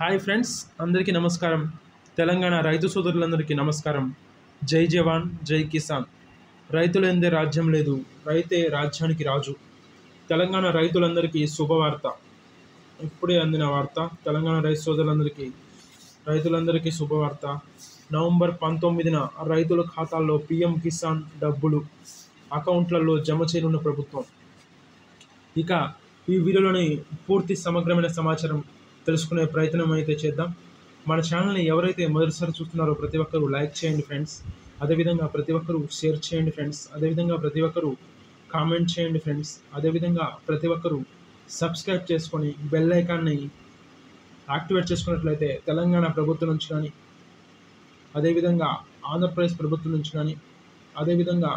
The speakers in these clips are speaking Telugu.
హాయ్ ఫ్రెండ్స్, అందరికీ నమస్కారం. తెలంగాణ రైతు సోదరులందరికీ నమస్కారం. జై జవాన్, జై కిసాన్. రైతులందే రాజ్యం లేదు, రైతే రాజ్యానికి రాజు. తెలంగాణ రైతులందరికీ శుభవార్త. ఇప్పుడే అందిన వార్త. తెలంగాణ రైతులందరికీ శుభవార్త. నవంబర్ 19న రైతుల ఖాతాల్లో పిఎం కిసాన్ డబ్బులు అకౌంట్లలో జమ చేయనున్న ప్రభుత్వం. ఇక ఈ వీడియోలోని పూర్తి సమగ్రమైన సమాచారం తెలుసుకునే ప్రయత్నం అయితే చేద్దాం. మన ఛానల్ని ఎవరైతే మొదటిసారి చూస్తున్నారో ప్రతి ఒక్కరూ లైక్ చేయండి ఫ్రెండ్స్. అదేవిధంగా ప్రతి ఒక్కరూ షేర్ చేయండి ఫ్రెండ్స్. అదేవిధంగా ప్రతి ఒక్కరూ కామెంట్ చేయండి ఫ్రెండ్స్. అదేవిధంగా ప్రతి ఒక్కరూ సబ్స్క్రైబ్ చేసుకొని బెల్ ఐకాన్ని యాక్టివేట్ చేసుకున్నట్లయితే తెలంగాణ ప్రభుత్వం నుంచి కానీ, అదేవిధంగా ఆంధ్రప్రదేశ్ ప్రభుత్వం నుంచి కానీ, అదేవిధంగా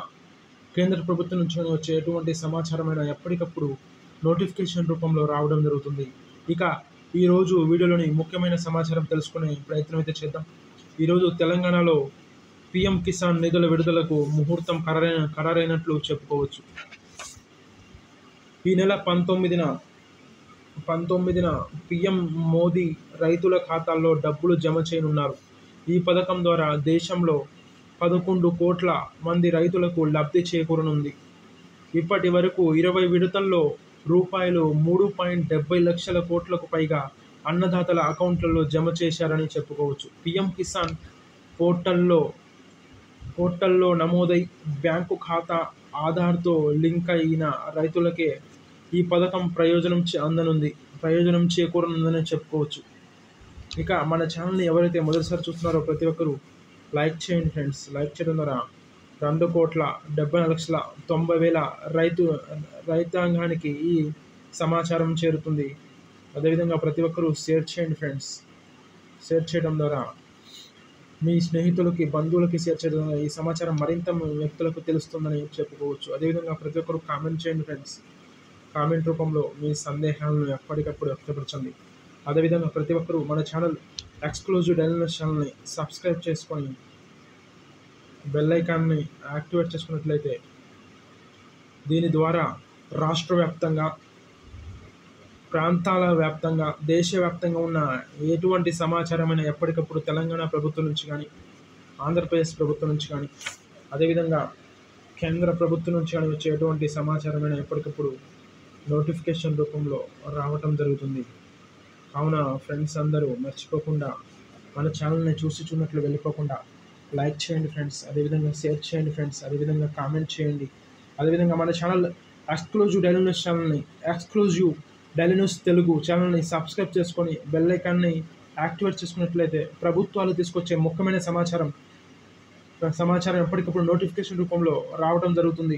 కేంద్ర ప్రభుత్వం నుంచి కానీ వచ్చే ఎటువంటి సమాచారమైన ఎప్పటికప్పుడు నోటిఫికేషన్ రూపంలో రావడం జరుగుతుంది. ఇక ఈరోజు వీడియోలోని ముఖ్యమైన సమాచారం తెలుసుకునే ప్రయత్నం అయితే చేద్దాం. ఈరోజు తెలంగాణలో పిఎం కిసాన్ నిధుల విడుదలకు ముహూర్తం ఖరారైనట్లు చెప్పుకోవచ్చు. ఈ నెల 19న పిఎం మోదీ రైతుల ఖాతాల్లో డబ్బులు జమ చేయనున్నారు. ఈ పథకం ద్వారా దేశంలో 11 కోట్ల మంది రైతులకు లబ్ధి చేకూరనుంది. ఇప్పటి వరకు 20 విడతల్లో రూపాయలు 3.70 లక్షల కోట్లకు పైగా అన్నదాతల అకౌంట్లలో జమ చేశారని చెప్పుకోవచ్చు. పిఎం కిసాన్ పోర్టల్లో నమోదై బ్యాంకు ఖాతా ఆధార్తో లింక్ అయిన రైతులకే ఈ పథకం ప్రయోజనం చేకూరనుందని చెప్పుకోవచ్చు. ఇక మన ఛానల్ని ఎవరైతే మొదటిసారి చూస్తున్నారో ప్రతి ఒక్కరూ లైక్ చేయండి ఫ్రెండ్స్. లైక్ చేయడం ద్వారా 2,74,90,000 రైతాంగానికి ఈ సమాచారం చేరుతుంది. అదేవిధంగా ప్రతి ఒక్కరూ షేర్ చేయండి ఫ్రెండ్స్. షేర్ చేయడం ద్వారా మీ స్నేహితులకి, బంధువులకి షేర్ చేయడం ద్వారా ఈ సమాచారం మరింత వ్యక్తులకు తెలుస్తుందని చెప్పుకోవచ్చు. అదేవిధంగా ప్రతి ఒక్కరూ కామెంట్ చేయండి ఫ్రెండ్స్. కామెంట్ రూపంలో మీ సందేహాలను ఎప్పటికప్పుడు వ్యక్తపరచండి. అదేవిధంగా ప్రతి ఒక్కరూ మన ఛానల్ ఎక్స్క్లూజివ్ డైలీ న్యూస్ ఛానల్ని సబ్స్క్రైబ్ చేసుకొని బెల్ ఐకాన్ని యాక్టివేట్ చేసుకున్నట్లయితే దీని ద్వారా రాష్ట్ర వ్యాప్తంగా, ప్రాంతాల వ్యాప్తంగా, దేశవ్యాప్తంగా ఉన్న ఎటువంటి సమాచారమైన ఎప్పటికప్పుడు తెలంగాణ ప్రభుత్వం నుంచి కానీ, ఆంధ్రప్రదేశ్ ప్రభుత్వం నుంచి కానీ, అదేవిధంగా కేంద్ర ప్రభుత్వం నుంచి కానీ వచ్చే ఎటువంటి సమాచారమైన ఎప్పటికప్పుడు నోటిఫికేషన్ రూపంలో రావటం జరుగుతుంది. కావున ఫ్రెండ్స్ అందరూ మర్చిపోకుండా మన ఛానల్ని చూసినట్లు వెళ్ళిపోకుండా లైక్ చేయండి ఫ్రెండ్స్. అదేవిధంగా షేర్ చేయండి ఫ్రెండ్స్. అదేవిధంగా కామెంట్ చేయండి. అదేవిధంగా మన channel exclusive daily news Telugu ఛానల్ని సబ్స్క్రైబ్ చేసుకొని బెల్ ఐకాన్ని యాక్టివేట్ చేసుకున్నట్లయితే ప్రభుత్వాలు తీసుకొచ్చే ముఖ్యమైన సమాచారం ఎప్పటికప్పుడు నోటిఫికేషన్ రూపంలో రావడం జరుగుతుంది.